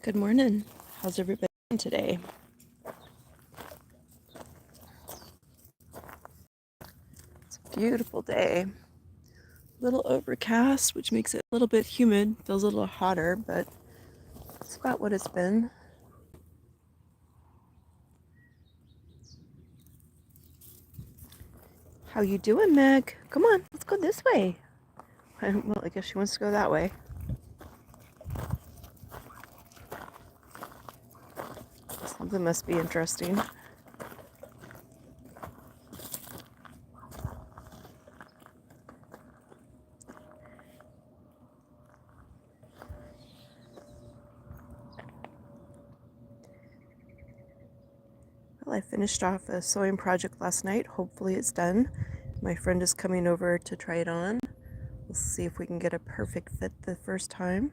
Good morning. How's everybody doing today? It's a beautiful day. A little overcast, which makes it a little bit humid. Feels a little hotter, but it's about what it's been. How you doing, Meg? Come on, let's go this way. Well, I guess she wants to go that way. Something must be interesting. Well, I finished off a sewing project last night. Hopefully it's done. My friend is coming over to try it on. We'll see if we can get a perfect fit the first time.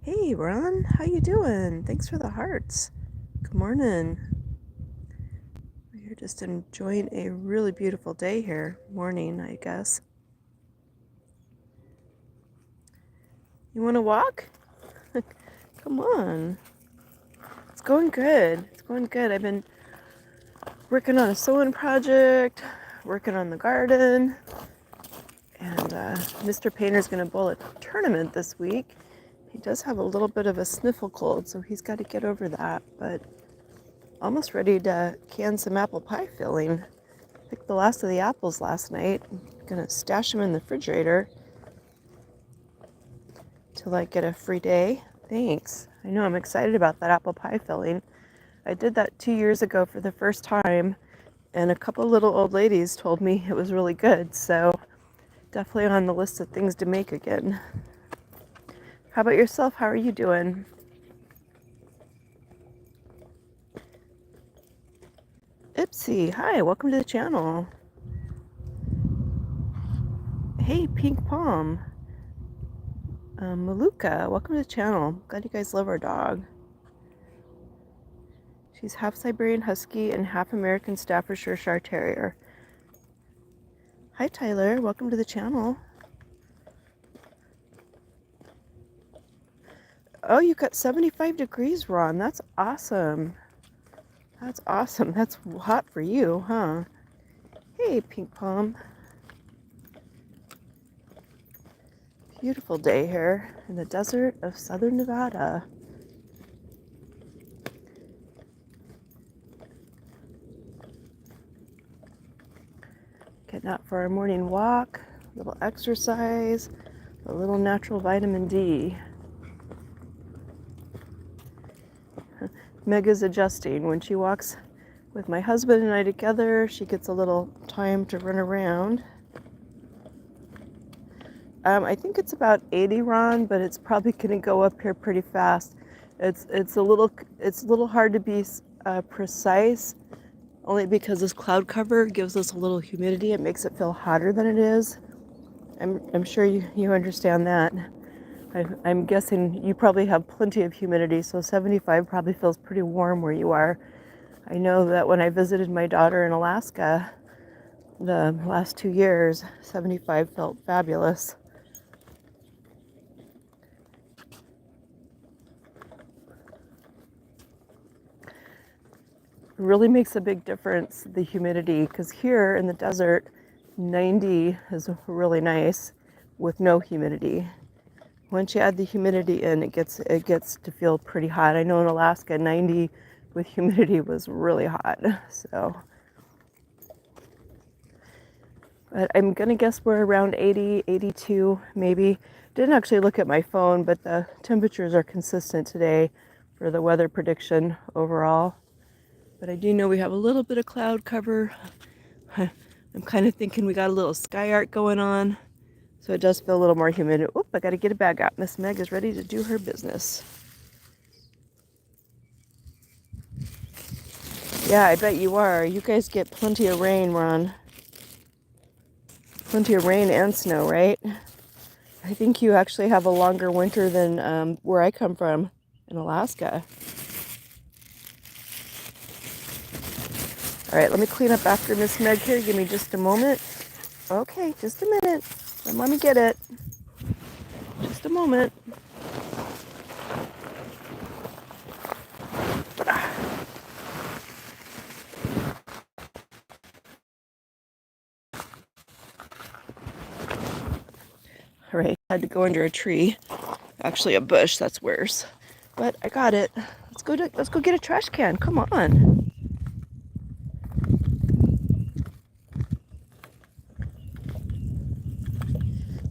Hey, Ron, how you doing? Thanks for the hearts. Good morning. We're just enjoying a really beautiful day here. Morning, I guess. You want to walk? Come on. It's going good. It's going good. I've been working on a sewing project, working on the garden, and Mr. Painter's going to bowl a tournament this week. He does have a little bit of a sniffle cold, so he's got to get over that, but almost ready to can some apple pie filling. Picked the last of the apples last night. I'm going to stash them in the refrigerator till I get a free day. Thanks. I know, I'm excited about that apple pie filling. I did that 2 years ago for the first time, and a couple little old ladies told me it was really good, so definitely on the list of things to make again. How about yourself? How are you doing? Ipsy, hi, welcome to the channel. Hey, Pink Palm. Maluka, welcome to the channel. Glad you guys love our dog. She's half Siberian Husky and half American Staffordshire Shire Terrier. Hi, Tyler, welcome to the channel. Oh, you got 75 degrees, Ron. That's awesome. That's awesome. That's hot for you, huh? Hey, Pink Palm. Beautiful day here in the desert of southern Nevada. Getting out for our morning walk, a little exercise, a little natural vitamin D. Meg is adjusting. When she walks with my husband and I together, she gets a little time to run around. I think it's about 80, Ron, but it's probably going to go up here pretty fast. It's a little hard to be precise, only because this cloud cover gives us a little humidity. It makes it feel hotter than it is. I'm sure you understand that. I'm guessing you probably have plenty of humidity, so 75 probably feels pretty warm where you are. I know that when I visited my daughter in Alaska the last 2 years, 75 felt fabulous. It really makes a big difference, the humidity, because here in the desert, 90 is really nice with no humidity. Once you add the humidity in, it gets to feel pretty hot. I know in Alaska, 90 with humidity was really hot. So, but I'm gonna guess we're around 80, 82 maybe. Didn't actually look at my phone, but the temperatures are consistent today for the weather prediction overall. But I do know we have a little bit of cloud cover. I'm kind of thinking we got a little sky art going on. So it does feel a little more humid. Oop, I gotta get a bag out. Miss Meg is ready to do her business. Yeah, I bet you are. You guys get plenty of rain, Ron. Plenty of rain and snow, right? I think you actually have a longer winter than where I come from in Alaska. All right, let me clean up after Miss Meg here. Give me just a moment. Okay, just a minute. Let me get it. Just a moment. All right, I had to go under a tree. Actually, a bush, that's worse. But I got it. Let's go get a trash can. Come on.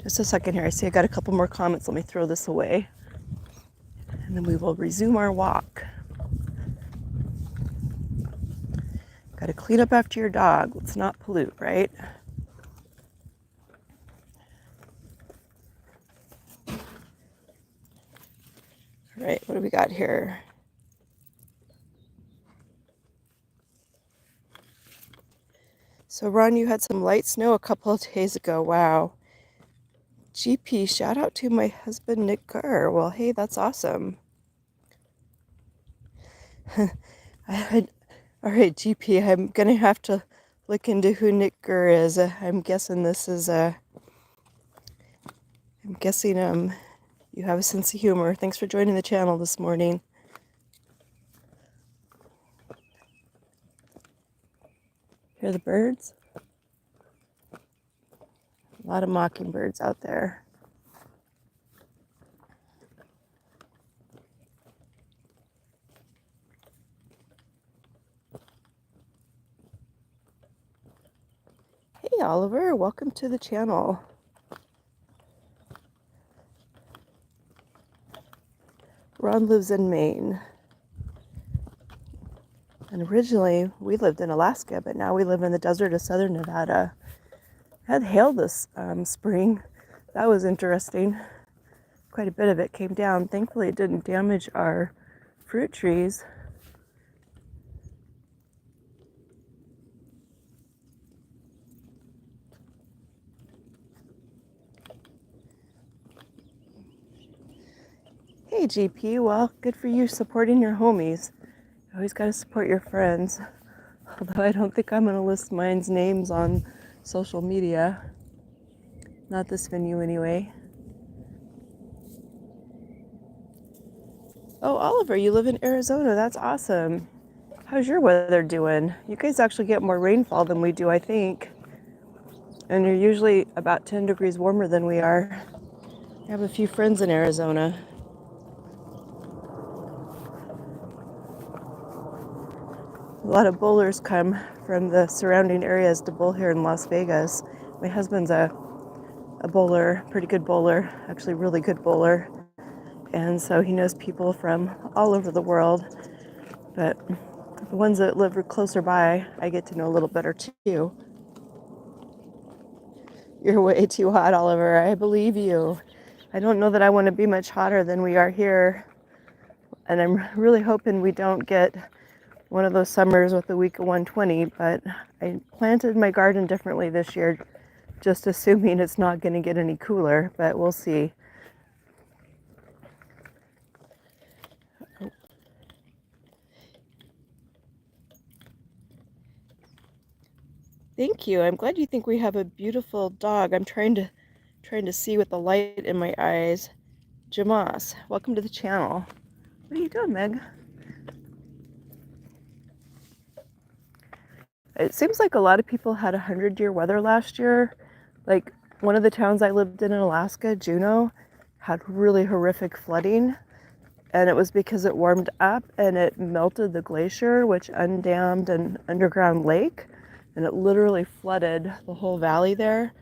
Just a second here. I see I got a couple more comments. Let me throw this away. And then we will resume our walk. Got to clean up after your dog. Let's not pollute, right? All right, what do we got here? So Ron, you had some light snow a couple of days ago. Wow. GP, shout out to my husband, Nick Gurr. Well, hey, that's awesome. All right, GP, I'm going to have to look into who Nick Gurr is. I'm guessing you have a sense of humor. Thanks for joining the channel this morning. Hear the birds? A lot of mockingbirds out there. Hey Oliver, welcome to the channel. Ron lives in Maine. And originally we lived in Alaska, but now we live in the desert of southern Nevada. Had hail this spring. That was interesting. Quite a bit of it came down. Thankfully it didn't damage our fruit trees. Hey GP, well, good for you supporting your homies. You always got to support your friends. Although I don't think I'm going to list mine's names on social media. Not this venue anyway. Oh, Oliver, you live in Arizona. That's awesome. How's your weather doing? You guys actually get more rainfall than we do, I think. And you're usually about 10 degrees warmer than we are. I have a few friends in Arizona. A lot of bowlers come from the surrounding areas to bowl here in Las Vegas. My husband's a bowler, pretty good bowler, actually really good bowler. And so he knows people from all over the world. But the ones that live closer by, I get to know a little better too. You're way too hot, Oliver. I believe you. I don't know that I want to be much hotter than we are here. And I'm really hoping we don't get one of those summers with a week of 120, but I planted my garden differently this year, just assuming it's not going to get any cooler, but we'll see. Thank you. I'm glad you think we have a beautiful dog. I'm trying to see with the light in my eyes. Jamas, welcome to the channel. What are you doing, Meg? It seems like a lot of people had 100-year weather last year. Like one of the towns I lived in Alaska, Juneau, had really horrific flooding. And it was because it warmed up and it melted the glacier, which undammed an underground lake. And it literally flooded the whole valley there.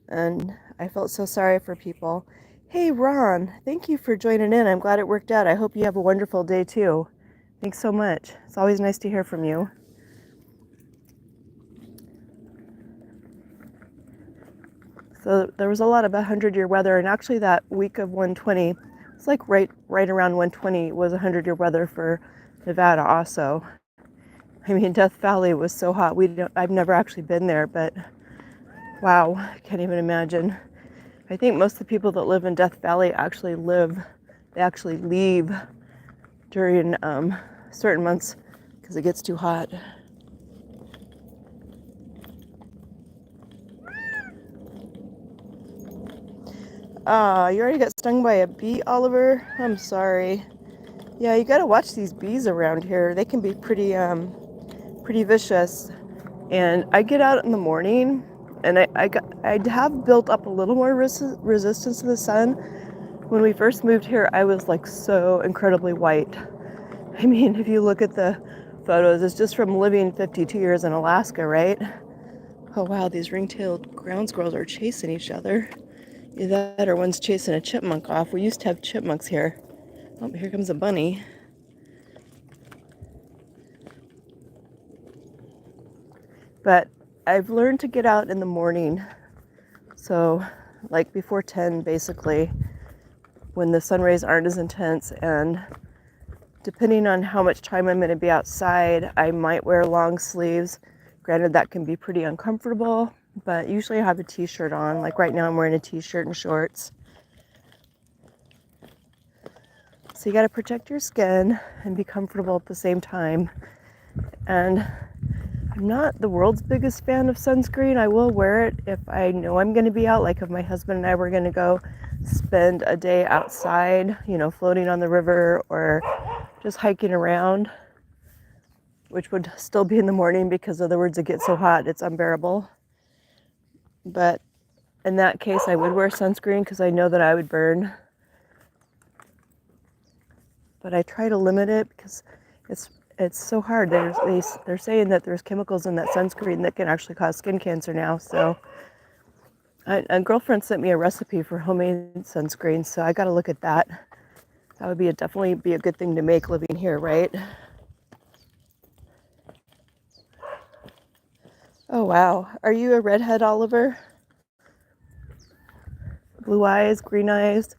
And I felt so sorry for people. Hey, Ron, thank you for joining in. I'm glad it worked out. I hope you have a wonderful day too. Thanks so much. It's always nice to hear from you. So there was a lot of 100-year weather, and actually that week of 120, it's like right around 120 was 100-year weather for Nevada also. I mean, Death Valley was so hot. I've never actually been there, but wow, I can't even imagine. I think most of the people that live in Death Valley they actually leave during certain months because it gets too hot. You already got stung by a bee, Oliver? I'm sorry. Yeah, you gotta watch these bees around here. They can be pretty vicious. And I get out in the morning And I have built up a little more resistance to the sun. When we first moved here, I was like so incredibly white. I mean, if you look at the photos, it's just from living 52 years in Alaska, right? Oh wow, these ring-tailed ground squirrels are chasing each other. Either that or one's chasing a chipmunk off. We used to have chipmunks here. Oh, here comes a bunny. But I've learned to get out in the morning. So, like before 10, basically, when the sun rays aren't as intense, and depending on how much time I'm going to be outside, I might wear long sleeves. Granted, that can be pretty uncomfortable, but usually I have a t-shirt on. Like right now I'm wearing a t-shirt and shorts. So you got to protect your skin and be comfortable at the same time. And I'm not the world's biggest fan of sunscreen. I will wear it if I know I'm going to be out, like if my husband and I were going to go spend a day outside, you know, floating on the river or just hiking around, which would still be in the morning because otherwise it gets so hot it's unbearable. But in that case, I would wear sunscreen because I know that I would burn. But I try to limit it because it's so hard. They're saying that there's chemicals in that sunscreen that can actually cause skin cancer now. So a girlfriend sent me a recipe for homemade sunscreen, so I got to look at that. That would definitely be a good thing to make living here, right? Oh wow, are you a redhead, Oliver? Blue eyes, green eyes?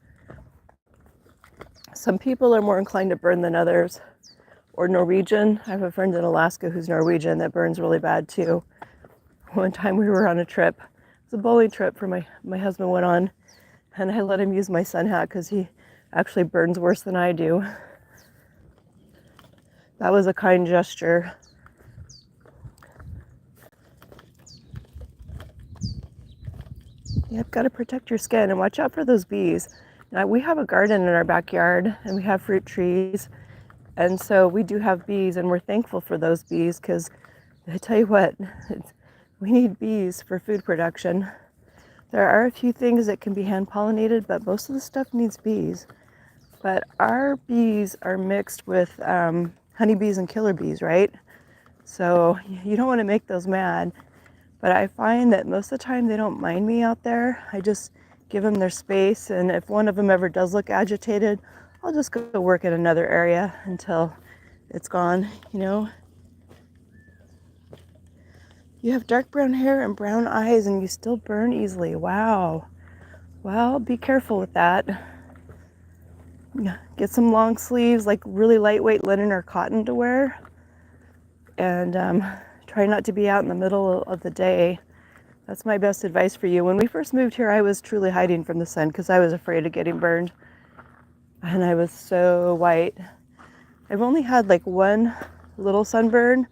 Some people are more inclined to burn than others. Or Norwegian. I have a friend in Alaska who's Norwegian that burns really bad too. One time we were on a trip. It was a bowling trip for my husband went on, and I let him use my sun hat because he actually burns worse than I do. That was a kind gesture. You've got to protect your skin and watch out for those bees. Now, we have a garden in our backyard and we have fruit trees. And so we do have bees, and we're thankful for those bees because I tell you what, we need bees for food production. There are a few things that can be hand pollinated, but most of the stuff needs bees. But our bees are mixed with honeybees and killer bees, right? So you don't want to make those mad. But I find that most of the time they don't mind me out there. I just give them their space, and if one of them ever does look agitated, I'll just go work in another area until it's gone, you know. You have dark brown hair and brown eyes and you still burn easily. Wow. Well, be careful with that. Get some long sleeves, like really lightweight linen or cotton to wear. And try not to be out in the middle of the day. That's my best advice for you. When we first moved here, I was truly hiding from the sun because I was afraid of getting burned. And I was so white. I've only had like one little sunburn.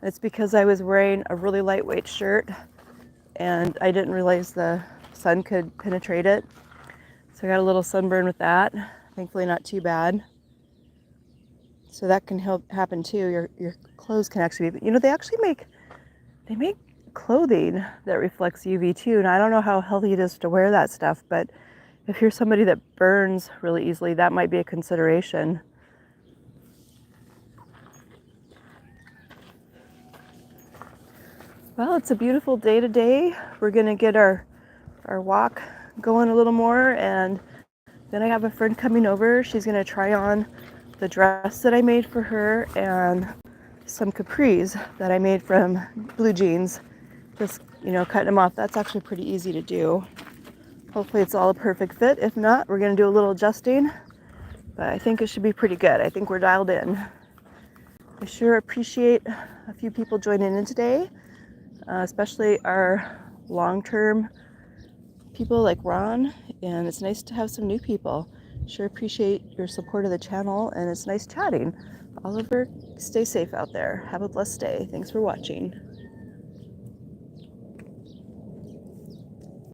It's because I was wearing a really lightweight shirt and I didn't realize the sun could penetrate it. So I got a little sunburn with that. Thankfully not too bad. So that can happen too. Your clothes can actually be, you know, they make clothing that reflects UV too. And I don't know how healthy it is to wear that stuff, but if you're somebody that burns really easily, that might be a consideration. Well, it's a beautiful day today. We're gonna get our walk going a little more, and then I have a friend coming over. She's gonna try on the dress that I made for her and some capris that I made from blue jeans. Just, you know, cutting them off. That's actually pretty easy to do. Hopefully it's all a perfect fit. If not, we're going to do a little adjusting, but I think it should be pretty good. I think we're dialed in. I sure appreciate a few people joining in today, especially our long-term people like Ron, and it's nice to have some new people. Sure appreciate your support of the channel, and it's nice chatting. Oliver, stay safe out there. Have a blessed day. Thanks for watching.